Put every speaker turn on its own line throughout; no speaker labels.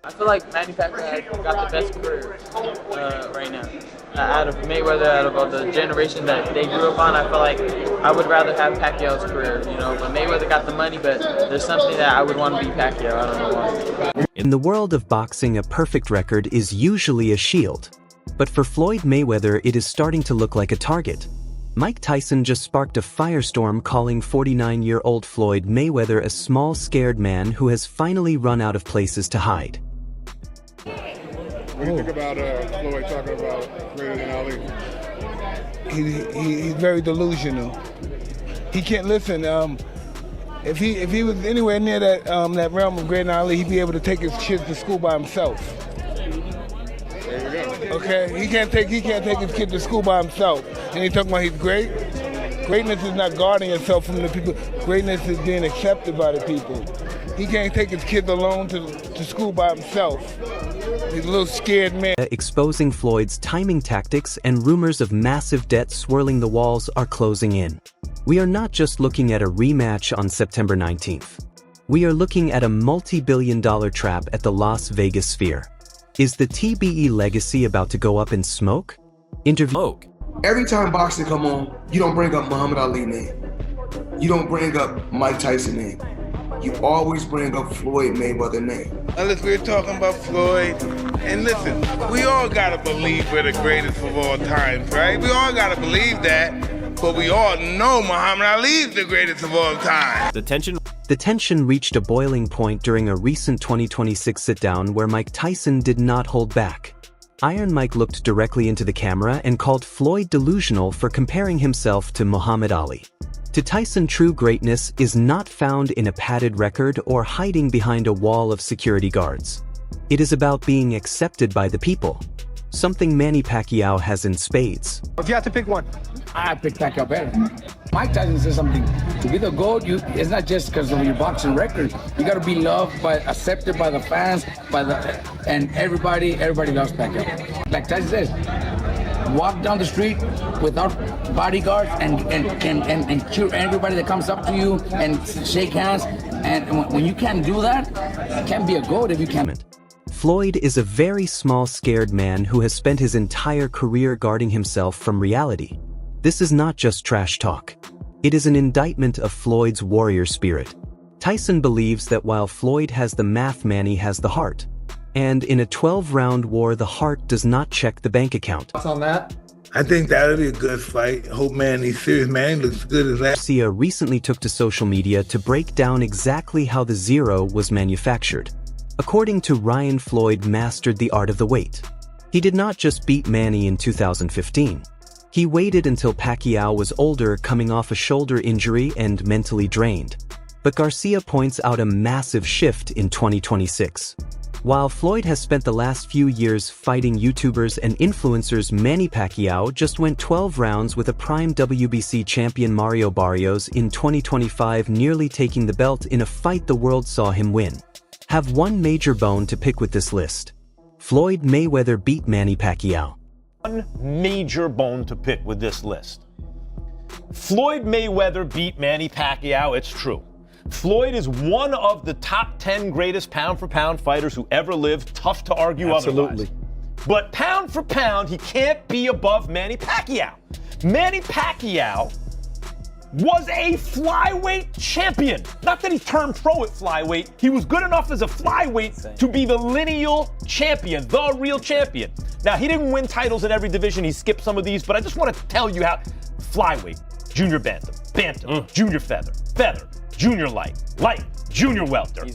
I feel like Manny Pacquiao got the best career right now. Out of Mayweather, out of all the generation that they grew up on, I feel like I would rather have Pacquiao's career. You know, but Mayweather got the money, but there's something that I would want to be Pacquiao. I don't know why.
In the world of boxing, a perfect record is usually a shield. But for Floyd Mayweather, it is starting to look like a target. Mike Tyson just sparked a firestorm calling 49-year-old Floyd Mayweather a small, scared man who has finally run out of places to hide.
What do you think about Floyd talking about greater than Ali?
He's very delusional. He can't listen. If he was anywhere near that realm of greater than Ali, he'd be able to take his kids to school by himself.
There you go.
Okay, he can't take his kid to school by himself. And he talking about he's great. Greatness is not guarding yourself from the people. Greatness is being accepted by the people. He can't take his kids alone to school by himself. He's a little scared man.
Exposing Floyd's timing tactics and rumors of massive debt swirling the walls are closing in. We are not just looking at a rematch on September 19th. We are looking at a multi-billion-dollar trap at the Las Vegas Sphere. Is the TBE legacy about to go up in smoke?
Every time boxing come on, you don't bring up Muhammad Ali name. You don't bring up Mike Tyson name. You always bring up Floyd Mayweather name.
Unless we're talking about Floyd, and listen, we all gotta believe we're the greatest of all times, right? We all gotta believe that, but we all know Muhammad Ali is the greatest of all time.
The tension reached a boiling point during a recent 2026 sit-down where Mike Tyson did not hold back. Iron Mike looked directly into the camera and called Floyd delusional for comparing himself to Muhammad Ali. To Tyson, true greatness is not found in a padded record or hiding behind a wall of security guards. It is about being accepted by the people, something Manny Pacquiao has in spades.
If you had to pick one,
I pick Pacquiao better. Mike Tyson says something. To be the GOAT, it's not just because of your boxing record. You got to be loved, accepted by the fans, and everybody loves Pacquiao. Like Tyson says, walk down the street without bodyguards and cheer everybody that comes up to you and shake hands. And when you can't do that, you can't be a GOAT if you can't.
Floyd is a very small, scared man who has spent his entire career guarding himself from reality. This is not just trash talk. It is an indictment of Floyd's warrior spirit. Tyson believes that while Floyd has the math, Manny has the heart. And in a 12-round war, the heart does not check the bank account.
thoughts on that?
I think that'll be a good fight. Hope Manny's serious. Manny looks good as that.
Garcia recently took to social media to break down exactly how the zero was manufactured. According to Ryan, Floyd mastered the art of the wait. He did not just beat Manny in 2015. He waited until Pacquiao was older, coming off a shoulder injury and mentally drained. But Garcia points out a massive shift in 2026. While Floyd has spent the last few years fighting YouTubers and influencers, Manny Pacquiao just went 12 rounds with a prime WBC champion Mario Barrios in 2025, nearly taking the belt in a fight the world saw him win. Have one major bone to pick with this list. Floyd Mayweather beat Manny Pacquiao.
One major bone to pick with this list. Floyd Mayweather beat Manny Pacquiao, it's true. Floyd is one of the top 10 greatest pound-for-pound fighters who ever lived. Tough to argue otherwise. But pound for pound, he can't be above Manny Pacquiao. Manny Pacquiao was a flyweight champion. Not that he turned pro at flyweight. He was good enough as a flyweight to be the lineal champion, the real champion. Now, he didn't win titles in every division. He skipped some of these, but I just want to tell you how flyweight, junior bantam, junior feather, junior light, junior welter,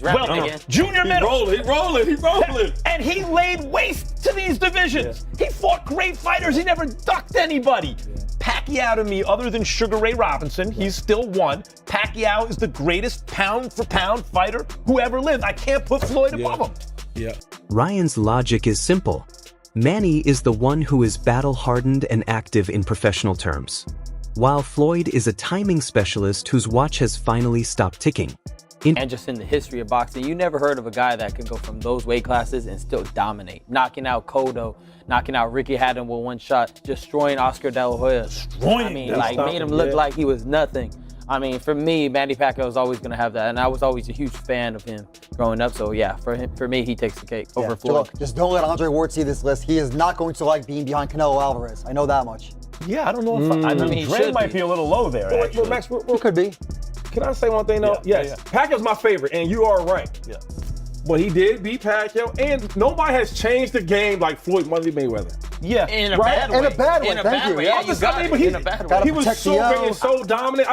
junior middle.
He rolling.
And he laid waste to these divisions. Yeah. He fought great fighters. He never ducked anybody. Yeah. Pacquiao, to me, other than Sugar Ray Robinson, he's still one. Pacquiao is the greatest pound-for-pound fighter who ever lived. I can't put Floyd above him.
Yeah.
Ryan's logic is simple. Manny is the one who is battle-hardened and active in professional terms, while Floyd is a timing specialist whose watch has finally stopped ticking.
And just in the history of boxing, you never heard of a guy that could go from those weight classes and still dominate. Knocking out Cotto, knocking out Ricky Hatton with one shot, destroying Oscar De La Hoya. Made him look like he was nothing. I mean, for me, Manny Pacquiao is always going to have that, and I was always a huge fan of him growing up. So yeah, for me, he takes the cake over Floyd.
Look, just don't let Andre Ward see this list. He is not going to like being behind Canelo Alvarez. I know that much.
Yeah, I don't know if I mean, Dre might be a little low there.
Well, Max,
It could be.
can I say one thing though? Yes, Pacquiao's my favorite, and you are right.
Yeah.
But he did beat Pacquiao, and nobody has changed the game like Floyd Mayweather.
Yeah.
In a
Right,
bad way.
in a bad way,
In a
thank
bad
you.
way.
Yeah,
Yeah,
I'm
you
just
got
saying,
it.
but
In a bad way.
he was
protect
so
the
great
L.
and so dominant.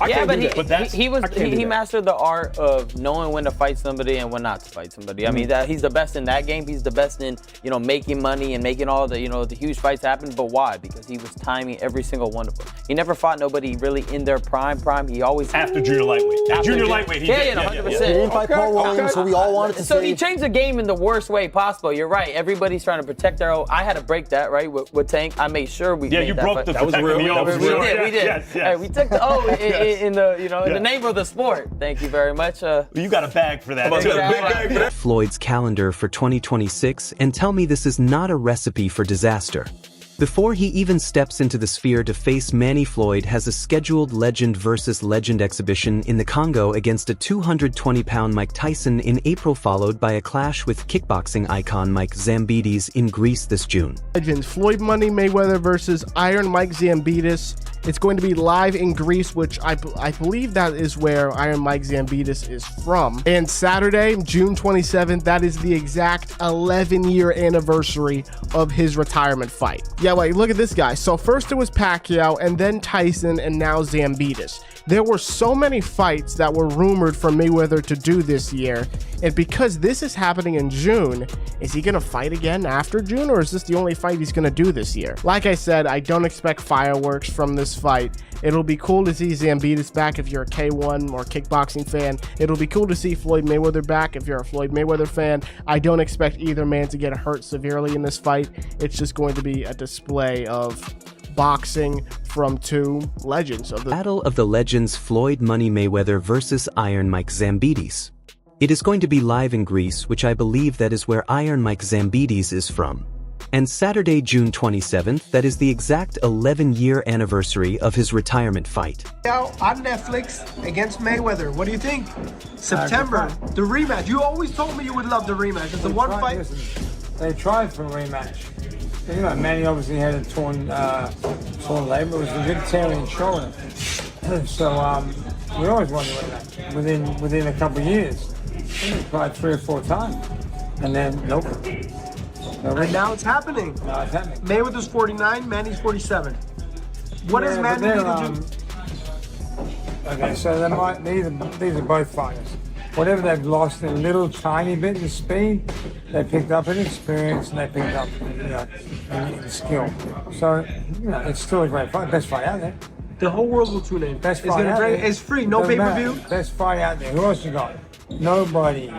I
Yeah,
can't
but
do that.
But that's-
he mastered the art of knowing when to fight somebody and when not to fight somebody. I mean, that he's the best in that game. He's the best in, making money and making all the, the huge fights happen. But why? Because he was timing every single one of them. He never fought nobody really in their prime. He always
After junior lightweight. Junior lightweight, he did.
100%.
He didn't fight Paul Williams, so we all wanted to
So
see.
he changed the game in the worst way possible. You're right. Everybody's trying to protect their own. I had to break that, right, with Tank. I made sure we made
you
that
broke
fight.
the
That was
protecting
real.
the
That was
officer.
We did.
Yes.
Hey, we took the O in the name of the sport. Thank you very much.
You got a bag for that. too.
Yeah.
Floyd's calendar for 2026 and tell me this is not a recipe for disaster. Before he even steps into the sphere to face Manny, Floyd has a scheduled legend versus legend exhibition in the Congo against a 220-pound Mike Tyson in April, followed by a clash with kickboxing icon Mike Zambides in Greece this June.
Legends Floyd Money Mayweather versus Iron Mike Zambides. It's going to be live in Greece, which I believe that is where Iron Mike Zambides is from. And Saturday, June 27th, that is the exact 11-year anniversary of his retirement fight. Yeah, wait, look at this guy. So first it was Pacquiao, and then Tyson, and now Zambides. There were so many fights that were rumored for Mayweather to do this year, and because this is happening in June, is he going to fight again after June, or is this the only fight he's going to do this year? Like I said, I don't expect fireworks from this fight. It'll be cool to see Zambides back if you're a K1 or kickboxing fan. It'll be cool to see Floyd Mayweather back if you're a Floyd Mayweather fan. I don't expect either man to get hurt severely in this fight. It's just going to be a display of boxing from two legends of the
Battle of the Legends, Floyd Money Mayweather versus Iron Mike Zambides. It is going to be live in Greece, which I believe that is where Iron Mike Zambides is from. And Saturday, June 27th, that is the exact 11-year anniversary of his retirement fight.
Now on Netflix against Mayweather. What do you think? September, the rematch. You always told me you would love the rematch. It's the one fight.
Listen, they tried for a rematch. Manny obviously had a torn leg, but it was a good tearing shoulder. So we always wanted to rematch within a couple of years. We tried 3 or 4 times, and then nope.
And now it's happening.
Now it's happening.
Mayweather's 49, Manny's 47. What does Manny need to do?
Okay, so these are both fighters. Whatever they've lost a little tiny bit in speed, they picked up in experience and they picked up in skill. So it's still a great fight. Best fight out there.
The whole world will tune in.
Best fight out there.
It's free, no pay-per-view.
Best fight out there. Who else you got? Nobody.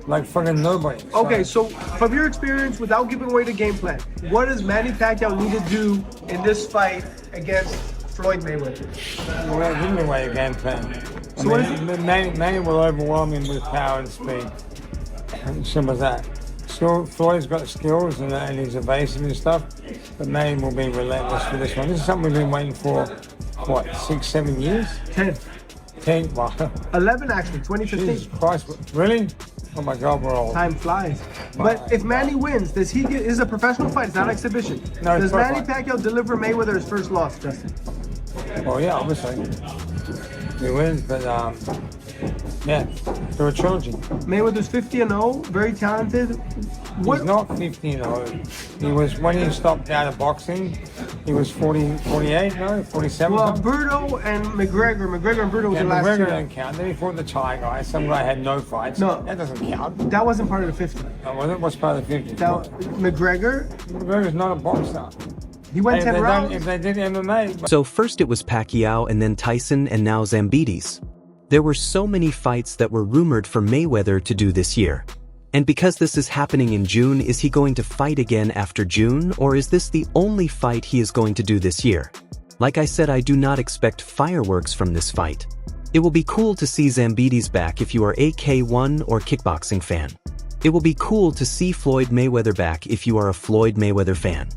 Like fucking nobody.
Okay, so from your experience, without giving away the game plan, what does Manny Pacquiao need to do in this fight against Floyd Mayweather?
Well, give me away a game plan.
So
Manny will overwhelm him with power and speed. Simple as that. Floyd's got skills and he's evasive and stuff, but Manny will be relentless for this one. This is something we've been waiting for, what, 6, 7 years?
10.
10, wow.
11 actually, 2015.
Jesus Christ, really? Oh my God, we're old.
Time flies. But if Manny wins, does he get? Is a professional fight? It's not an exhibition.
No,
does Manny Pacquiao deliver Mayweather his first loss, Justin?
Oh yeah, obviously. He wins, but yeah, they're a trilogy.
Mayweather's 50-0, very talented.
He's not 50-0. He was, when he stopped out of boxing, he was 48, no, 47.
Well, Berto and McGregor and Berto was the last
McGregor
two.
didn't count. Then he fought the Thai guy. Some guy had no fights.
No.
That doesn't count.
That wasn't part of the 50.
No, wasn't? What's part of the 50?
McGregor's
not a boxer.
He went 10 rounds.
If they did MMA.
So first it was Pacquiao and then Tyson and now Zambides. There were so many fights that were rumored for Mayweather to do this year. And because this is happening in June, is he going to fight again after June, or is this the only fight he is going to do this year? Like I said, I do not expect fireworks from this fight. It will be cool to see Zambides back if you are a K1 or kickboxing fan. It will be cool to see Floyd Mayweather back if you are a Floyd Mayweather fan.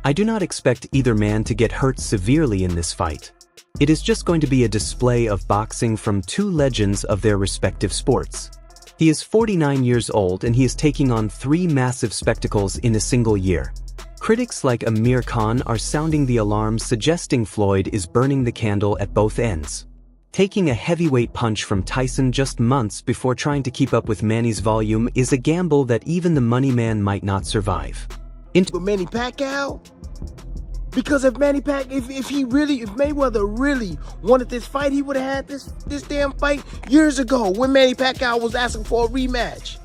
I do not expect either man to get hurt severely in this fight. It is just going to be a display of boxing from two legends of their respective sports. He is 49 years old and he is taking on 3 massive spectacles in a single year. Critics like Amir Khan are sounding the alarm, suggesting Floyd is burning the candle at both ends. Taking a heavyweight punch from Tyson just months before trying to keep up with Manny's volume is a gamble that even the money man might not survive.
With Manny Pacquiao? Because if Mayweather really wanted this fight, he would have had this damn fight years ago when Manny Pacquiao was asking for a rematch.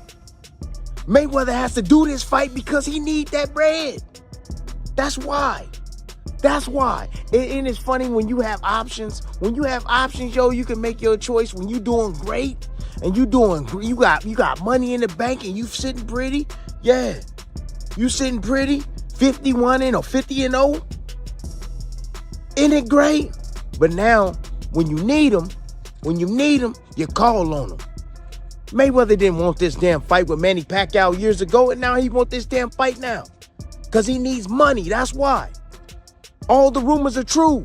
Mayweather has to do this fight because he needs that bread. That's why. That's why. And it's funny when you have options. When you have options, yo, you can make your choice. When you're doing great and you got money in the bank and you sitting pretty, yeah, you sitting pretty, 51 or 50-0. Isn't it great? But now, when you need them, you call on them. Mayweather didn't want this damn fight with Manny Pacquiao years ago, and now he wants this damn fight now. Because he needs money, that's why. All the rumors are true.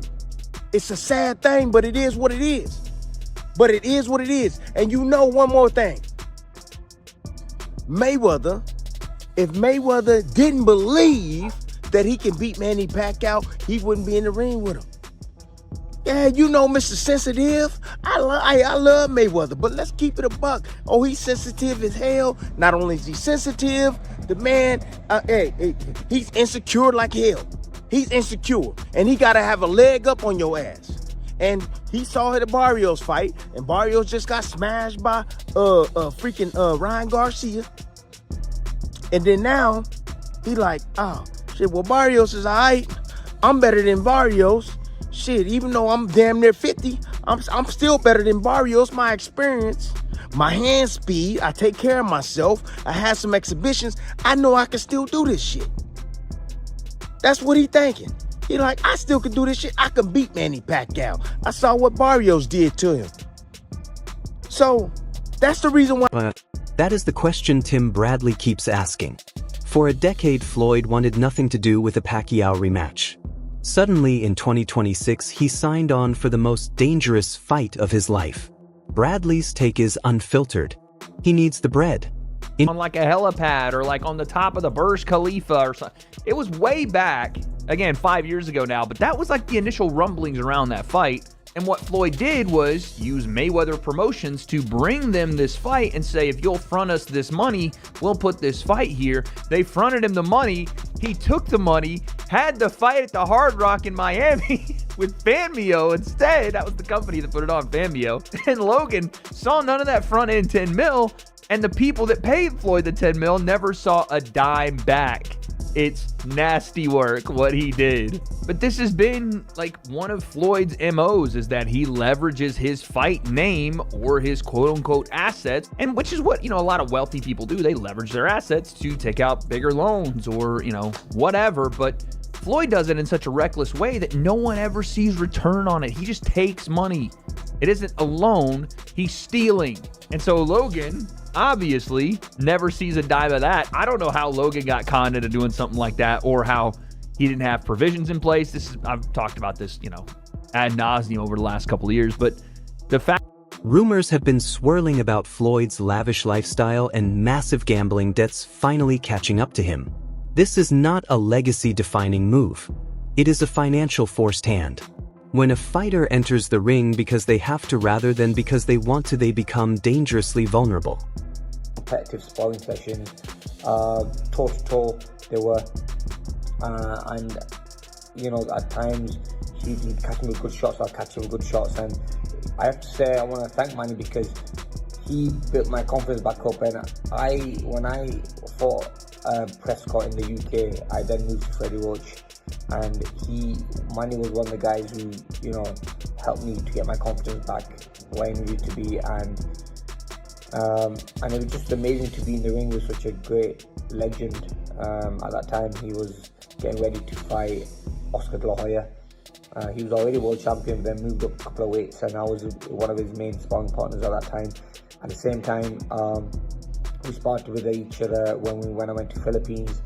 It's a sad thing, but it is what it is. But it is what it is. And you know one more thing. If Mayweather didn't believe that he can beat Manny Pacquiao, he wouldn't be in the ring with him. Yeah, you know Mr. Sensitive. I love Mayweather, but let's keep it a buck. Oh, he's sensitive as hell. Not only is he sensitive, the man, he's insecure like hell. He's insecure, and he got to have a leg up on your ass. And he saw the Barrios fight, and Barrios just got smashed by Ryan Garcia. And then now, he like, oh, shit, well, Barrios is all right. I'm better than Barrios. Shit, even though I'm damn near 50, I'm still better than Barrios. My experience, my hand speed, I take care of myself. I had some exhibitions. I know I can still do this shit. That's what he thinking. He like, I still can do this shit. I can beat Manny Pacquiao. I saw what Barrios did to him. So, that's the reason why.
But that is the question Tim Bradley keeps asking. For a decade, Floyd wanted nothing to do with a Pacquiao rematch. Suddenly, in 2026, he signed on for the most dangerous fight of his life. Bradley's take is unfiltered. He needs the bread.
On like a helipad or like on the top of the Burj Khalifa or something. It was way back, again, 5 years ago now, but that was like the initial rumblings around that fight. And what Floyd did was use Mayweather Promotions to bring them this fight and say, if you'll front us this money, we'll put this fight here. They fronted him the money. He took the money, had the fight at the Hard Rock in Miami with Fanmio instead. That was the company that put it on, Fanmio. And Logan saw none of that front end 10 mil. And the people that paid Floyd the 10 mil never saw a dime back. It's nasty work what he did. But this has been like one of Floyd's MOs, is that he leverages his fight name or his quote unquote assets, and which is what, a lot of wealthy people do. They leverage their assets to take out bigger loans or, whatever. But Floyd does it in such a reckless way that no one ever sees return on it. He just takes money. It isn't a loan, he's stealing. And so Logan obviously never sees a dime of that. I don't know how Logan got conned into doing something like that, or how he didn't have provisions in place. I've talked about this, ad nauseum over the last couple of years, but the fact.
Rumors have been swirling about Floyd's lavish lifestyle and massive gambling debts finally catching up to him. This is not a legacy-defining move. It is a financial forced hand. When a fighter enters the ring because they have to rather than because they want to, they become dangerously vulnerable.
Competitive sparring sessions, toe to toe, they were, and at times he'd catch me with good shots, I'd catch him with good shots, and I have to say I want to thank Manny because he built my confidence back up. And when I fought Prescott in the UK, I then moved to Freddie Roach. And Manny was one of the guys who, helped me to get my confidence back where I needed to be, and it was just amazing to be in the ring with such a great legend. At that time, he was getting ready to fight Oscar De La Hoya. He was already world champion, then moved up a couple of weights, and I was one of his main sparring partners at that time. At the same time, we sparred with each other when I went to Philippines.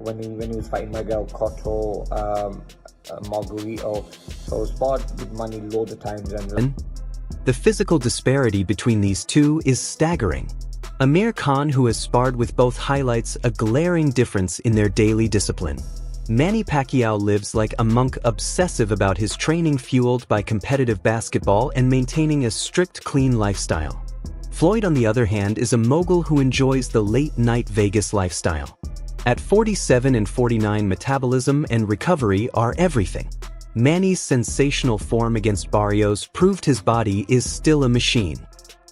when he was fighting Miguel Cotto, Margarito. So sparred with Manny loads of times. And
the physical disparity between these two is staggering. Amir Khan, who has sparred with both, highlights a glaring difference in their daily discipline. Manny Pacquiao lives like a monk, obsessive about his training, fueled by competitive basketball and maintaining a strict, clean lifestyle. Floyd, on the other hand, is a mogul who enjoys the late-night Vegas lifestyle. At 47 and 49, metabolism and recovery are everything. Manny's sensational form against Barrios proved his body is still a machine.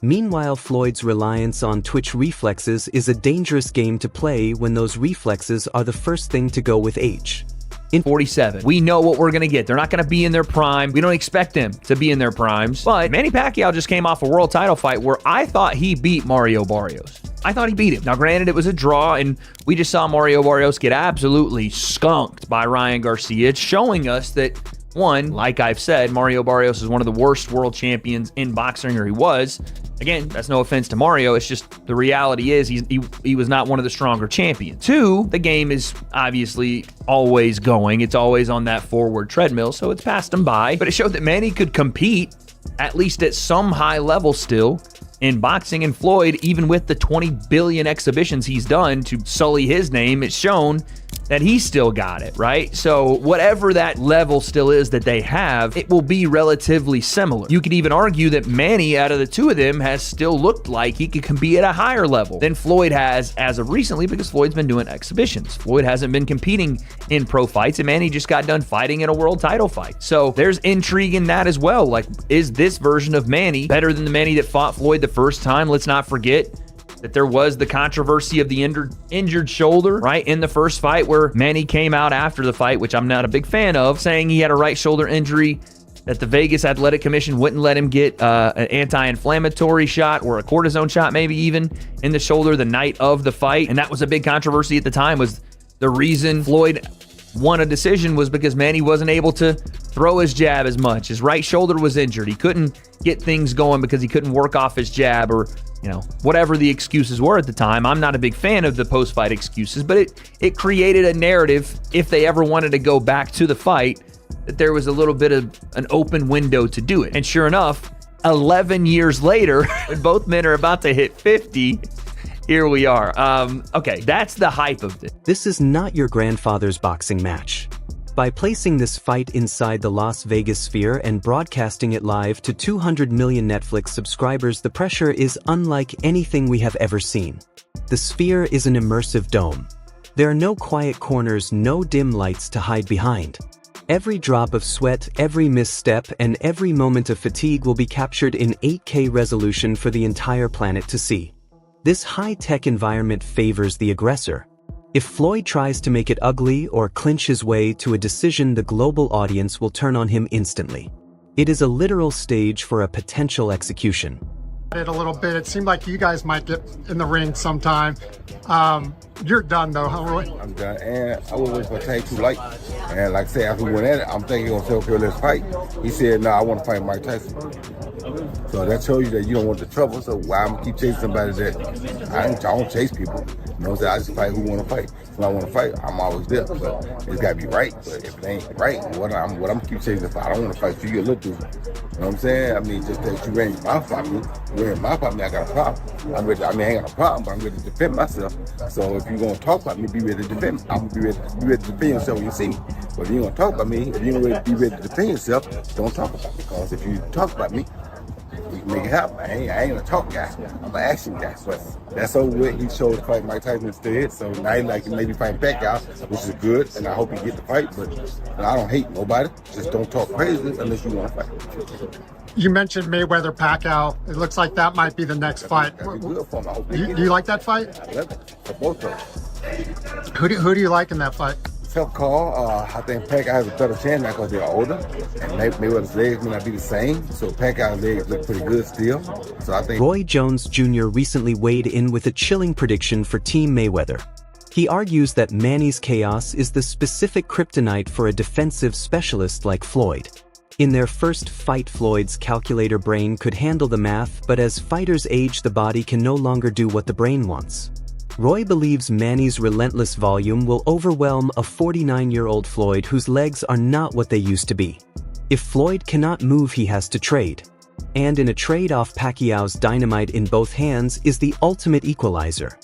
Meanwhile, Floyd's reliance on twitch reflexes is a dangerous game to play when those reflexes are the first thing to go with age.
In 47, we know what we're going to get. They're not going to be in their prime. We don't expect them to be in their primes. But Manny Pacquiao just came off a world title fight where I thought he beat Mario Barrios. I thought he beat him. Now, granted, it was a draw, and we just saw Mario Barrios get absolutely skunked by Ryan Garcia. It's showing us that, one, like I've said, Mario Barrios is one of the worst world champions in boxing, or he was. Again, that's no offense to Mario. It's just the reality is he was not one of the stronger champions. Two, the game is obviously always going. It's always on that forward treadmill, so it's passed him by. But it showed that Manny could compete, at least at some high level still, in boxing. And Floyd, even with the 20 billion exhibitions he's done to sully his name, it's shown that he still got it, right? So whatever that level still is that they have, it will be relatively similar. You could even argue that Manny, out of the two of them, has still looked like he could be at a higher level than Floyd has as of recently, because Floyd's been doing exhibitions. Floyd hasn't been competing in pro fights, and Manny just got done fighting in a world title fight. So there's intrigue in that as well. Like, is this version of Manny better than the Manny that fought Floyd the first time? Let's not forget that there was the controversy of the injured shoulder, right, in the first fight, where Manny came out after the fight, which I'm not a big fan of, saying he had a right shoulder injury, that the Vegas Athletic Commission wouldn't let him get an anti-inflammatory shot or a cortisone shot, maybe even, in the shoulder the night of the fight. And that was a big controversy at the time. Was the reason Floyd won a decision was because Manny wasn't able to throw his jab as much. His right shoulder was injured. He couldn't get things going because he couldn't work off his jab, or whatever the excuses were at the time. I'm not a big fan of the post-fight excuses, but it created a narrative, if they ever wanted to go back to the fight, that there was a little bit of an open window to do it. And sure enough, 11 years later, when both men are about to hit 50, here we are. Okay, that's the hype of this.
This is not your grandfather's boxing match. By placing this fight inside the Las Vegas sphere and broadcasting it live to 200 million Netflix subscribers, the pressure is unlike anything we have ever seen. The sphere is an immersive dome. There are no quiet corners, no dim lights to hide behind. Every drop of sweat, every misstep, and every moment of fatigue will be captured in 8K resolution for the entire planet to see. This high-tech environment favors the aggressor. If Floyd tries to make it ugly or clinch his way to a decision, the global audience will turn on him instantly. It is a literal stage for a potential execution.
It a little bit. It seemed like you guys might get in the ring sometime. You're done though, huh, Roy?
I'm done, and I was waiting for Tank too late. And like I said, after we went at it, I'm thinking he gonna say, okay, let's fight. He said, no, I want to fight Mike Tyson. So that shows you that you don't want the trouble. So why I'm gonna keep chasing somebody that I don't chase people. You know what I'm saying? I just fight who want to fight. When I want to fight, I'm always there. But it's got to be right. But if it ain't right, what I'm keep chasing if I don't want to fight you, you're a little dude. You know what I'm saying? I mean, just that you ran your mouth at me. You ran your mouth at me, I got a problem. I ain't got a problem, but I'm ready to defend myself. So if you're going to talk about me, be ready to defend me. I'm going to be ready to defend yourself when you see me. But if you're going to talk about me, if you don't be ready to defend yourself, don't talk about me. Because if you talk about me, we can make it happen. I ain't a talk guy. I'm an action guy. But that's over with. He chose to fight Mike Tyson instead. So now he maybe fight Pacquiao, which is good, and I hope he get the fight. But I don't hate nobody. Just don't talk crazy unless you want to fight.
You mentioned Mayweather Pacquiao. It looks like that might be the next fight.
That'd be good for him. I hope
Do you like that fight?
I love it. For both of them.
Who do you like in that fight?
Tough call. I think Pacquiao has a better chance now because they're older, and Mayweather's legs may not be the same. So Pacquiao's legs look pretty good still. So I think
Roy Jones Jr. recently weighed in with a chilling prediction for Team Mayweather. He argues that Manny's chaos is the specific kryptonite for a defensive specialist like Floyd. In their first fight, Floyd's calculator brain could handle the math, but as fighters age, the body can no longer do what the brain wants. Roy believes Manny's relentless volume will overwhelm a 49-year-old Floyd whose legs are not what they used to be. If Floyd cannot move, he has to trade. And in a trade-off, Pacquiao's dynamite in both hands is the ultimate equalizer.